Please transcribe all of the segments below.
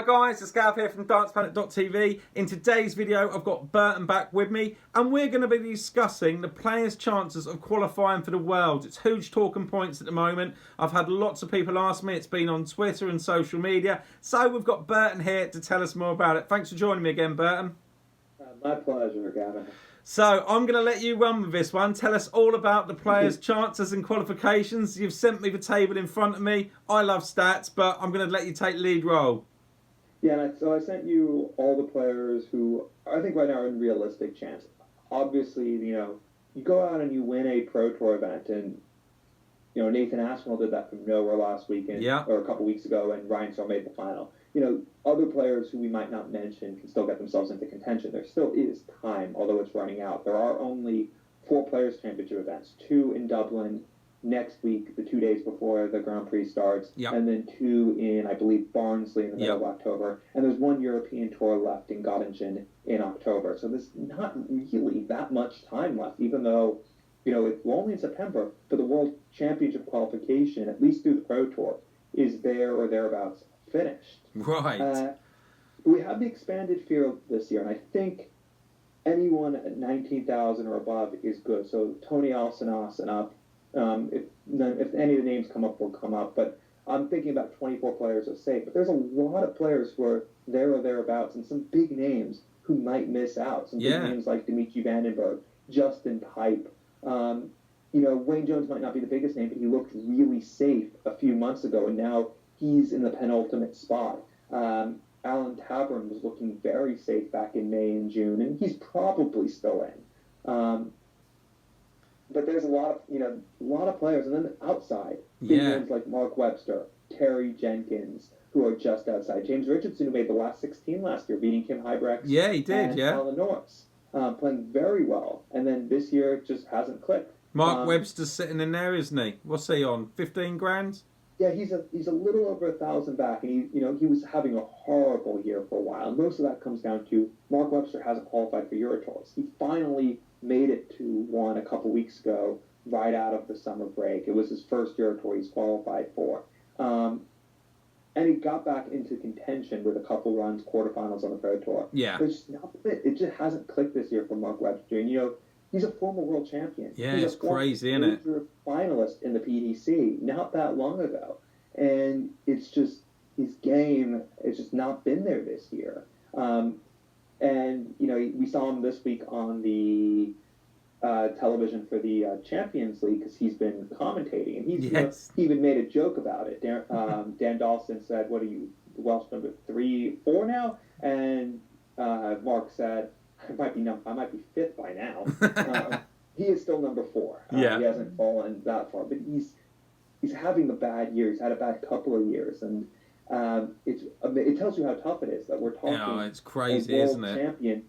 guys, it's Gav here from DancePlanet.tv. In today's video, I've got Burton back with me, and we're going to be discussing the players' chances of qualifying for the Worlds. It's huge talking points at the moment. I've had lots of people ask me. It's been on Twitter and social media. So we've got Burton here to tell us more about it. Thanks for joining me again, Burton. My pleasure, Gavin. So I'm going to let you run with this one. Tell us all about the players' chances and qualifications. You've sent me the table in front of me. I love stats, but I'm going to let you take lead role. Yeah, so I sent you all the players who I think right now are in realistic chance. Obviously, you go out and you win a Pro Tour event, and Nathan Aspinall did that from nowhere last weekend or a couple weeks ago, and Ryan Searle made the final. Other players who we might not mention can still get themselves into contention. There still is time, although it's running out. There are only 4 Players' Championship events, 2 in Dublin next week, the 2 days before the Grand Prix starts, and then 2 in, I believe, Barnsley in the middle of October. And there's 1 European tour left in Göttingen in October. So there's not really that much time left, even though, it's only in September, but the World Championship qualification, at least through the Pro Tour, is there or thereabouts finished. Right. We have the expanded field this year, and I think anyone at 19,000 or above is good. So Tony Alcinas and up. If any of the names come up, will come up. But I'm thinking about 24 players are safe. But there's a lot of players who are there or thereabouts, and some big names who might miss out. Some big names like Dimitri Vandenberg, Justin Pipe. Wayne Jones might not be the biggest name, but he looked really safe a few months ago, and now he's in the penultimate spot. Alan Tavern was looking very safe back in May and June, and he's probably still in. But there's a lot of players, and then outside, big names like Mark Webster, Terry Jenkins, who are just outside. James Richardson, who made the last 16 last year, beating Kim Huybrechts. Yeah, he did. And Alan Norris, playing very well, and then this year it just hasn't clicked. Mark Webster's sitting in there, isn't he? What's he on? 15 grand? Yeah, he's a little over 1,000 back, and he was having a horrible year for a while. And most of that comes down to Mark Webster hasn't qualified for Eurotours. He finally made it to one a couple weeks ago, right out of the summer break. It was his first Eurotour he's qualified for, and he got back into contention with a couple runs, quarterfinals on the Pro Tour. Yeah, but it just hasn't clicked this year for Mark Webster. And he's a former world champion. Yeah, he's it's crazy, isn't it? Finalist in the PDC not that long ago, and it's just his game has just not been there this year. And we saw him this week on the television for the Champions League because he's been commentating, and he even made a joke about it. Dan Dawson said, "What are you, the Welsh number 3, 4 now?" And Mark said, I might be 5th by now. He is still number 4. He hasn't fallen that far, but he's having a bad year. He's had a bad couple of years, and it tells you how tough it is that we're talking. Yeah, it's crazy, a world isn't it? Champion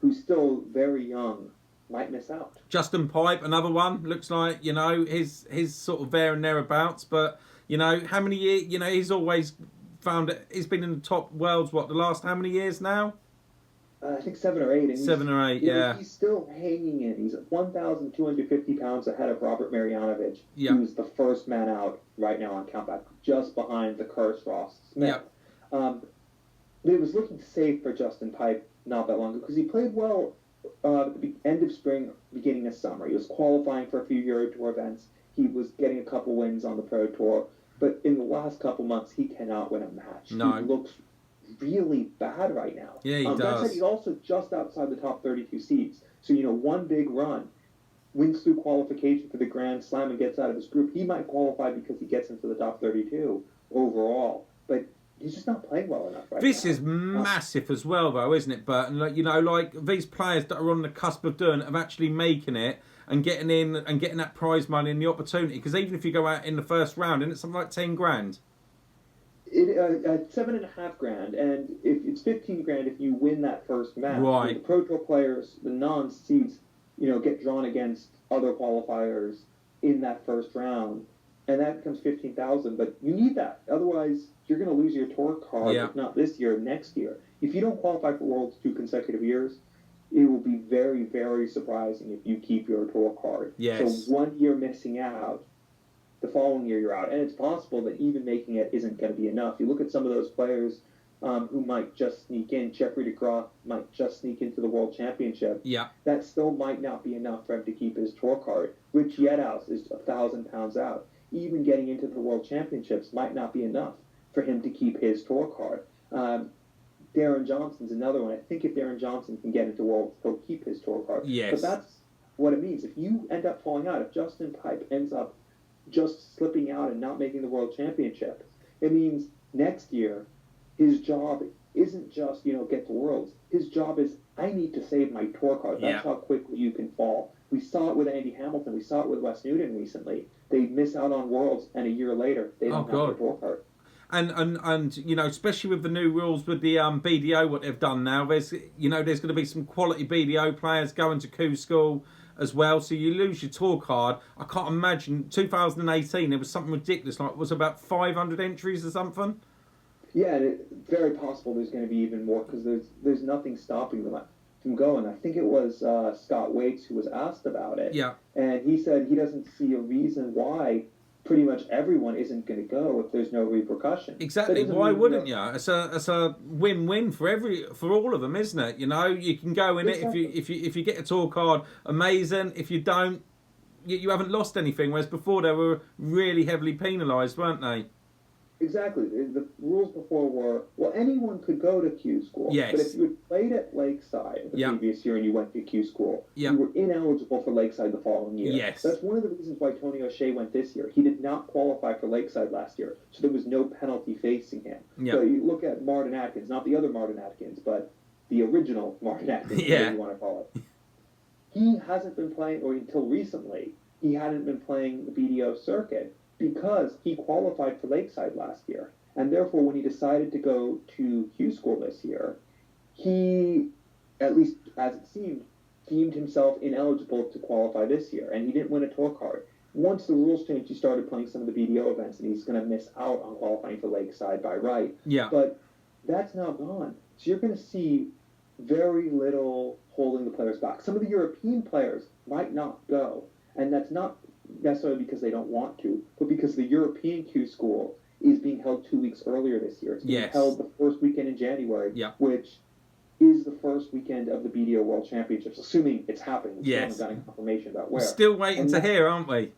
who's still very young might miss out. Justin Pipe, another one. Looks like his sort of there and thereabouts, but how many years? He's always found it. He's been in the top worlds. The last how many years now? I think 7 or 8. And 7 or 8, yeah. He's still hanging in. He's 1,250 pounds ahead of Robert Marjanovic, who's the first man out right now on countback, just behind the cursed Ross Smith. It was looking safe for Justin Pipe not that long ago because he played well at the end of spring, beginning of summer. He was qualifying for a few Euro Tour events. He was getting a couple wins on the Pro Tour. But in the last couple months, he cannot win a match. No. He looks really bad right now. Yeah, he does. That said, he's also just outside the top 32 seeds. So, one big run, wins through qualification for the Grand Slam and gets out of this group. He might qualify because he gets into the top 32 overall. But he's just not playing well enough right now. This is massive as well, though, isn't it, Burton? Like these players that are on the cusp of doing it, of actually making it and getting in and getting that prize money and the opportunity. Because even if you go out in the first round, and it's something like 10 grand. 7.5 grand, and if it's 15 grand if you win that first match. Right. The Pro Tour players, the non-seeds, get drawn against other qualifiers in that first round, and that becomes 15,000. But you need that, otherwise you're going to lose your tour card. If not this year, next year. If you don't qualify for Worlds 2 consecutive years, it will be very, very surprising if you keep your tour card. Yes. So 1 year missing out. The following year you're out, and it's possible that even making it isn't going to be enough. You look at some of those players who might just sneak in. Jeffrey DeGraff might just sneak into the World Championship. Yeah. That still might not be enough for him to keep his tour card. Rich Yethouse is 1,000 pounds out. Even getting into the World Championships might not be enough for him to keep his tour card. Darren Johnson's another one. I think if Darren Johnson can get into Worlds, he'll keep his tour card. Yes. But that's what it means. If you end up falling out, if Justin Pipe ends up just slipping out and not making the World Championship, it means next year his job isn't just, get to Worlds. His job is, I need to save my tour card. That's how quickly you can fall. We saw it with Andy Hamilton. We saw it with Wes Newton recently. They miss out on Worlds, and a year later, they don't have their tour card. And especially with the new rules with the BDO, what they've done now, there's going to be some quality BDO players going to Q School as well. So you lose your tour card. I can't imagine 2018 there was something ridiculous, like it was about 500 entries or something. Yeah, and it's very possible there's going to be even more because there's nothing stopping them from going. I think it was Scott Waits who was asked about it. Yeah. And he said he doesn't see a reason why pretty much everyone isn't going to go if there's no repercussion. Exactly. Why wouldn't you? It's a win-win for all of them, isn't it? You can go in it if you get a tour card, amazing. If you don't, you haven't lost anything. Whereas before they were really heavily penalised, weren't they? Exactly. The rules before were, anyone could go to Q School. Yes. But if you had played at Lakeside the previous year and you went to Q School, you were ineligible for Lakeside the following year. Yes. That's one of the reasons why Tony O'Shea went this year. He did not qualify for Lakeside last year, so there was no penalty facing him. Yep. So you look at Martin Atkins, not the other Martin Atkins, but the original Martin Atkins, whatever you want to call it. He hasn't been playing, or until recently, he hadn't been playing the BDO circuit, because he qualified for Lakeside last year. And therefore, when he decided to go to Q School this year, he, at least as it seemed, deemed himself ineligible to qualify this year, and he didn't win a tour card. Once the rules changed, he started playing some of the BDO events, and he's going to miss out on qualifying for Lakeside by right. Yeah. But that's now gone. So you're going to see very little holding the players back. Some of the European players might not go, and that's not necessarily because they don't want to, but because the European Q School is being held 2 weeks earlier this year. It's being held the first weekend in January, which is the first weekend of the BDO World Championships, assuming it's happening. We still haven't gotten confirmation about where. We're still waiting to hear, aren't we?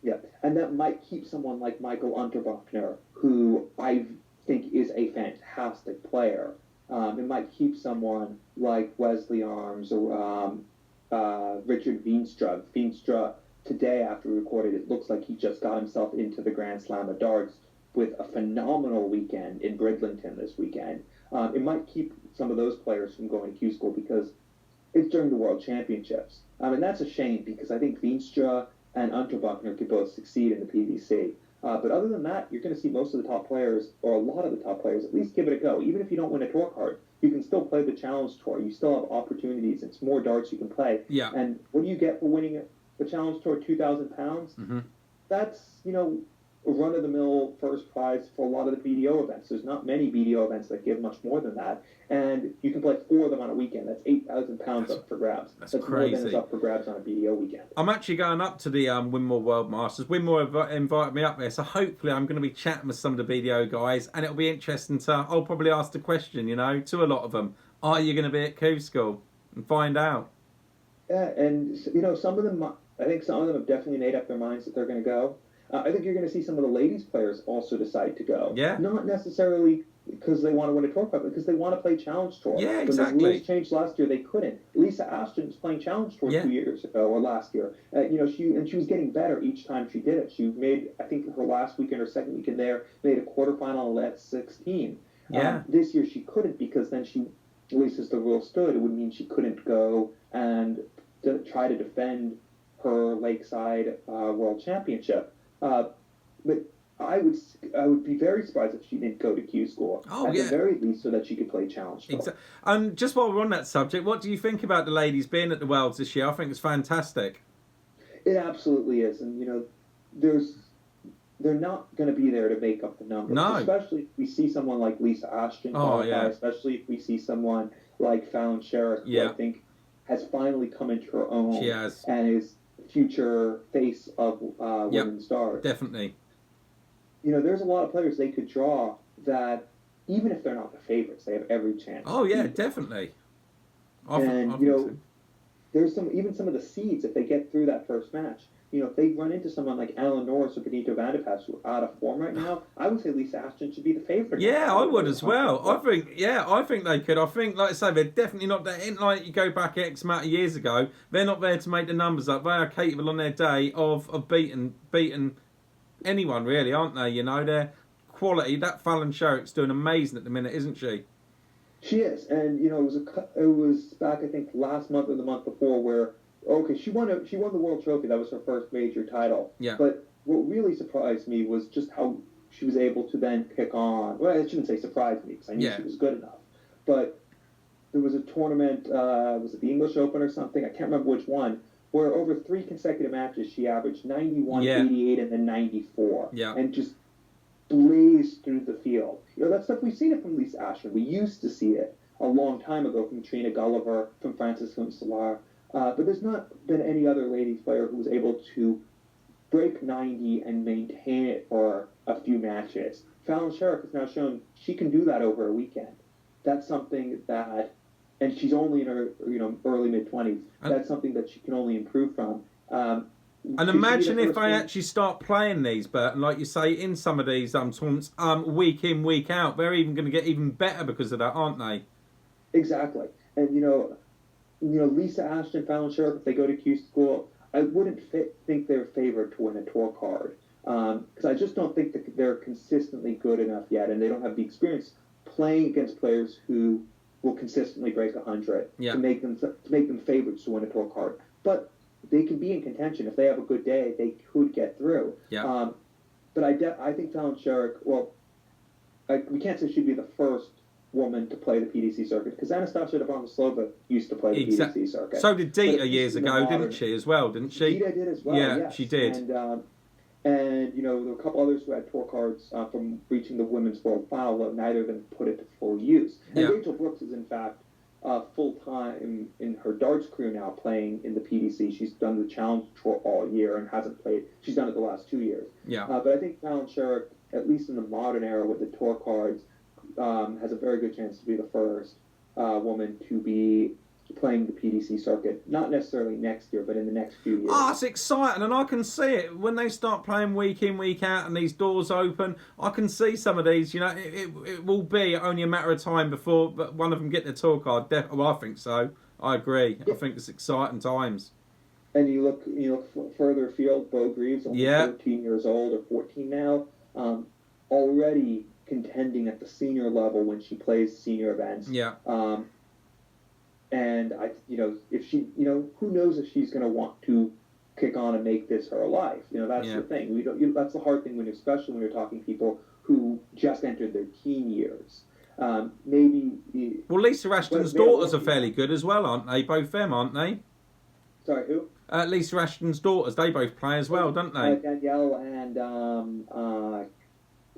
Yeah, and that might keep someone like Michael Unterbuchner, who I think is a fantastic player. It might keep someone like Wesley Arms or Richard Veenstra. Veenstra, today, after we recorded, it looks like he just got himself into the Grand Slam of Darts with a phenomenal weekend in Bridlington this weekend. It might keep some of those players from going to Q School because it's during the World Championships. And that's a shame because I think Veenstra and Unterbuchner could both succeed in the PDC. But other than that, you're going to see most of the top players, or a lot of the top players, at least give it a go. Even if you don't win a tour card, you can still play the Challenge Tour. You still have opportunities. It's more darts you can play. Yeah. And what do you get for winning the Challenge Tour, 2,000 pounds? Mm-hmm. That's, a run-of-the-mill first prize for a lot of the BDO events. There's not many BDO events that give much more than that. And you can play 4 of them on a weekend. That's 8,000 pounds up for grabs. That's crazy. More than is up for grabs on a BDO weekend. I'm actually going up to the Winmore World Masters. Winmore invited me up there, so hopefully I'm going to be chatting with some of the BDO guys, and it'll be interesting I'll probably ask the question, to a lot of them, are you going to be at Q School? And find out. Yeah, and, some of them, I think some of them have definitely made up their minds that they're going to go. I think you're going to see some of the ladies players also decide to go. Yeah. Not necessarily because they want to win a tour card, but because they want to play Challenge Tour. Yeah, exactly. When the rules changed last year, they couldn't. Lisa Ashton was playing Challenge Tour 2 years ago, or last year. She was getting better each time she did it. She made, I think, her last weekend or second weekend there, made a quarterfinal at 16. Yeah. This year she couldn't because then she, at least as the rule stood, it would mean she couldn't go and try to defend her Lakeside World Championship. But I would be very surprised if she didn't go to Q School. At the very least, so that she could play Challenge Tour. Exactly. Just while we're on that subject, what do you think about the ladies being at the Worlds this year? I think it's fantastic. It absolutely is, and they're not going to be there to make up the numbers. No. Especially if we see someone like Lisa Ashton qualify, especially if we see someone like Fallon Shark, who I think has finally come into her own. She has. And is future face of women's darts. Definitely. There's a lot of players they could draw that even if they're not the favorites, they have every chance. Oh yeah, to beat them. definitely. I And think so. there's some of the seeds, if they get through that first match. If they run into someone like Alan Norris or Benito Vanderpass who are out of form right now, I would say Lisa Ashton should be the favorite. Yeah, I would as well. I think they could. I think, like I say, they're definitely not there. Like you go back X amount of years ago, they're not there to make the numbers up. They are capable on their day of beating anyone, really, aren't they? Their quality. That Fallon Shark's doing amazing at the minute, isn't she? She is, and it was back, I think, last month or the month before, where she won the world trophy. That was her first major title. Yeah. But what really surprised me was just how she was able to then pick on. Well, I shouldn't say surprised me because I knew she was good enough. But there was a tournament. Was it the English Open or something? I can't remember which one. Where over 3 consecutive matches she averaged 91, 88, and then 94. Yeah. And just blazed through the field. That stuff, we've seen it from Lisa Ashton. We used to see it a long time ago from Trina Gulliver, from Frances Hunselaar. But there's not been any other ladies player who was able to break 90 and maintain it for a few matches. Fallon Shark has now shown she can do that over a weekend. That's something that, and she's only in her early mid-20s. That's something that she can only improve from. And imagine if they actually start playing these, Bert, and like you say, in some of these tournaments, week in, week out, they're even going to get even better because of that, aren't they? Exactly. And Lisa Ashton, Fallon Shark, if they go to Q School, I wouldn't think they're favored to win a tour card because I just don't think that they're consistently good enough yet, and they don't have the experience playing against players who will consistently break 100 to make them favorites to win a tour card. But they can be in contention. If they have a good day, they could get through. Yeah. But I think Fallon Shark, we can't say she'd be the first woman to play the PDC circuit because Anastasia Dvormaslova used to play the PDC circuit. So did Dita years ago, didn't she, as well, didn't she? Dita did as well, yes. She did. And there were a couple others who had tour cards from reaching the women's world final, though neither of them put it to full use. And Rachel Brooks is, in fact, full-time in her darts career now, playing in the PDC. She's done the Challenge Tour all year and hasn't played. She's done it the last 2 years. Yeah. But I think Fallon Shark, at least in the modern era with the tour cards, has a very good chance to be the first woman to be playing the PDC circuit. Not necessarily next year, but in the next few years. It's exciting, and I can see it when they start playing week in, week out, and these doors open. I can see some of these. It will be only a matter of time before one of them get their tour card. Well, I think so. I agree. I think it's exciting times. And you look further afield. Bo Greaves, only 13 years old or 14 now, already contending at the senior level when she plays senior events. Yeah. And if she, who knows if she's going to want to kick on and make this her life. That's the thing. We don't. That's the hard thing especially when you're talking people who just entered their teen years. Maybe. Well, Lisa Ashton's daughters are fairly good as well, aren't they? Both them, aren't they? Sorry, who? Lisa Ashton's daughters. They both play as well, don't they? Danielle and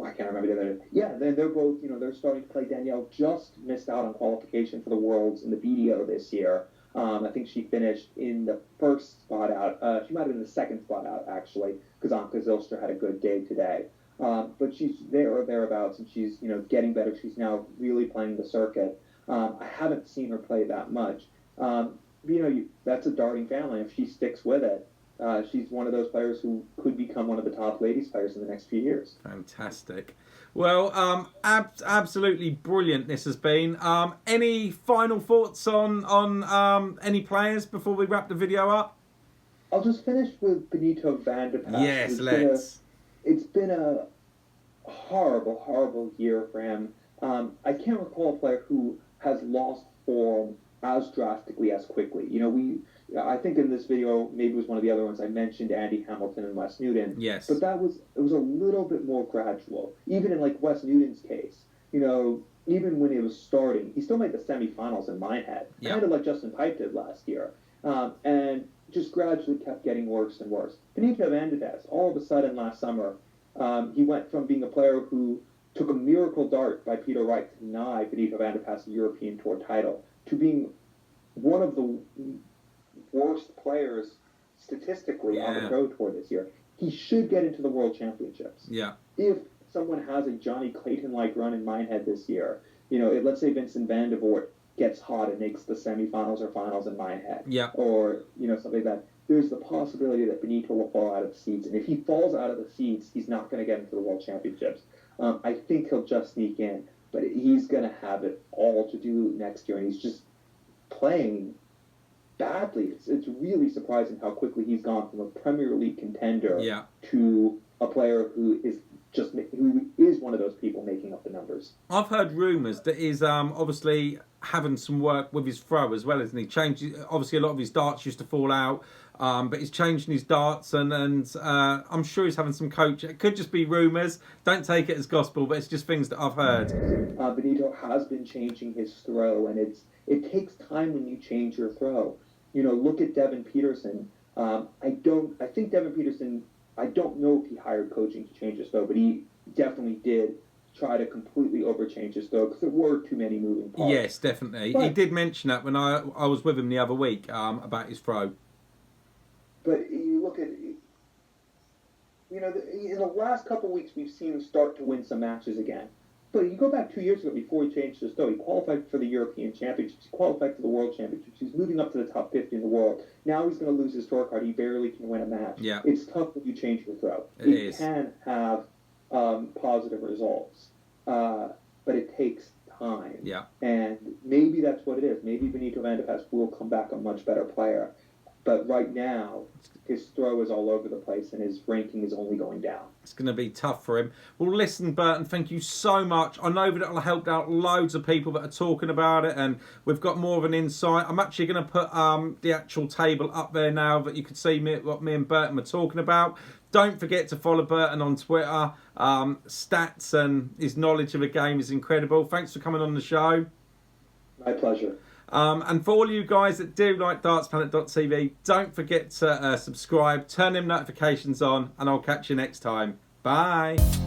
I can't remember the other. Yeah, they're both. They're starting to play. Danielle just missed out on qualification for the Worlds in the BDO this year. I think she finished in the first spot out. She might have been the second spot out actually, because Anka Zilstra had a good day today. But she's there or thereabouts, and she's getting better. She's now really playing the circuit. I haven't seen her play that much. That's a darting family. If she sticks with it, she's one of those players who could become one of the top ladies players in the next few years. Fantastic. Well, absolutely brilliant this has been. Any final thoughts on any players before we wrap the video up? I'll just finish with Benito Vanderpass. Yes, let's. It's been a horrible, horrible year for him. I can't recall a player who has lost form as drastically as quickly. I think in this video, maybe it was one of the other ones, I mentioned Andy Hamilton and Wes Newton. Yes. But it was a little bit more gradual. Even in Wes Newton's case, even when he was starting, he still made the semifinals in my head, kind of like Justin Pipe did last year, and just gradually kept getting worse and worse. Benito Vanderpass, all of a sudden last summer, he went from being a player who took a miracle dart by Peter Wright to deny Benito Vanderpass a European Tour title, to being one of the worst players statistically on the Pro Tour this year. He should get into the World Championships. Yeah. If someone has a Johnny Clayton-like run in Minehead this year, let's say Vincent Van de Voort gets hot and makes the semifinals or finals in Minehead, Yeah. or something like that, there's the possibility that Benito will fall out of the seats. And if he falls out of the seats, he's not going to get into the World Championships. I think he'll just sneak in, but he's going to have it all to do next year, and he's just playing badly. It's really surprising how quickly he's gone from a Premier League contender to a player who is one of those people making up the numbers. I've heard rumours that he's obviously having some work with his throw as well, isn't he? Obviously, a lot of his darts used to fall out, but he's changing his darts, and I'm sure he's having some coaching. It could just be rumours. Don't take it as gospel, but it's just things that I've heard. Benito has been changing his throw, and it takes time when you change your throw. Look at Devin Peterson. I think Devin Peterson, I don't know if he hired coaching to change his throw, but he definitely did try to completely overchange his throw because there were too many moving parts. Yes, definitely. He did mention that when I was with him the other week about his throw. But you look at, in the last couple of weeks, we've seen him start to win some matches again. But you go back 2 years ago before he changed his throw. He qualified for the European Championships. He qualified for the World Championships. He's moving up to the top 50 in the world. Now he's going to lose his scorecard. He barely can win a match. Yeah. It's tough when you change your throw. It can have positive results, but it takes time. Yeah. And maybe that's what it is. Maybe Benito Van de Voort will come back a much better player. But right now, his throw is all over the place, and his ranking is only going down. It's going to be tough for him. Well, listen, Burton, thank you so much. I know that it'll help out loads of people that are talking about it, and we've got more of an insight. I'm actually going to put the actual table up there now that you can see what me and Burton were talking about. Don't forget to follow Burton on Twitter. Stats and his knowledge of the game is incredible. Thanks for coming on the show. My pleasure. And for all you guys that do like dartsplanet.tv, don't forget to subscribe, turn them notifications on, and I'll catch you next time. Bye.